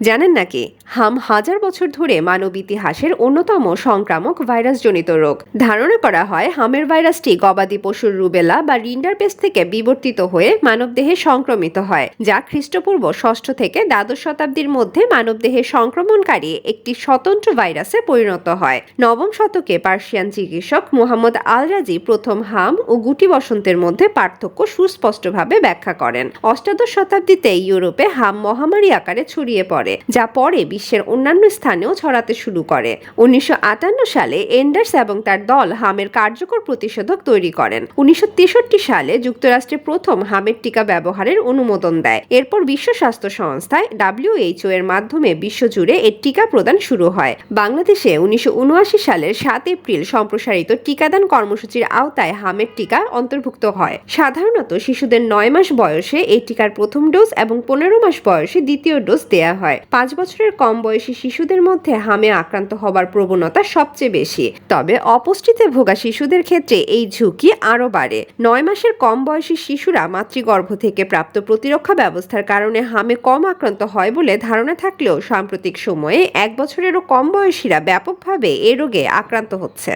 জানেন নাকি, হাম হাজার বছর ধরে মানব ইতিহাসের অন্যতম সংক্রামক ভাইরাসজনিত রোগ। ধারণা করা হয় হামের ভাইরাসটি গবাদি পশুর রুবেলা বা রিন্ডারপেস্ট থেকে বিবর্তিত হয়ে মানবদেহে সংক্রমিত হয়, যা খ্রিস্টপূর্ব ষষ্ঠ থেকে দ্বাদশ শতাব্দীর মধ্যে মানবদেহে সংক্রমণকারী একটি স্বতন্ত্র ভাইরাসে পরিণত হয়। নবম শতকে পার্সিয়ান চিকিৎসক মুহাম্মদ আল রাজি প্রথম হাম ও গুটি বসন্তের মধ্যে পার্থক্য সুস্পষ্টভাবে ব্যাখ্যা করেন। অষ্টাদশ শতাব্দীতে ইউরোপে হাম মহামারী আকারে ছড়িয়ে পড়ে, যা পরে বিশ্বের অন্যান্য স্থানেও ছড়াতে শুরু করে। 1958 সালে এন্ডার্স এবং তার দল হামের কার্যকর প্রতিষেধক তৈরি করেন। 1963 সালে যুক্তরাষ্ট্রে প্রথম হামের টিকা ব্যবহারের অনুমোদন দেয়। এরপর বিশ্ব স্বাস্থ্য সংস্থায় WHO এর মাধ্যমে বিশ্বজুড়ে এর টিকা প্রদান শুরু হয়। বাংলাদেশে 1979 সালের 7 এপ্রিল সম্প্রসারিত টিকাদান কর্মসূচির আওতায় হামের টিকা অন্তর্ভুক্ত হয়। সাধারণত শিশুদের 9 মাস বয়সে এই টিকার প্রথম ডোজ এবং 15 মাস বয়সে দ্বিতীয় ডোজ দেয়া হয়। 5 বছরের কম বয়সী শিশুদের মধ্যে হামে আক্রান্ত হবার প্রবণতা সবচেয়ে বেশি, তবে অপুষ্টিতে ভোগা শিশুদের ক্ষেত্রে এই ঝুঁকি আরও বাড়ে। 9 মাসের কম বয়সী শিশুরা মাতৃগর্ভ থেকে প্রাপ্ত প্রতিরক্ষা ব্যবস্থার কারণে হামে কম আক্রান্ত হয় বলে ধারণা থাকলেও সাম্প্রতিক সময়ে 1 বছরেরও কম বয়সীরা ব্যাপকভাবে এ রোগে আক্রান্ত হচ্ছে।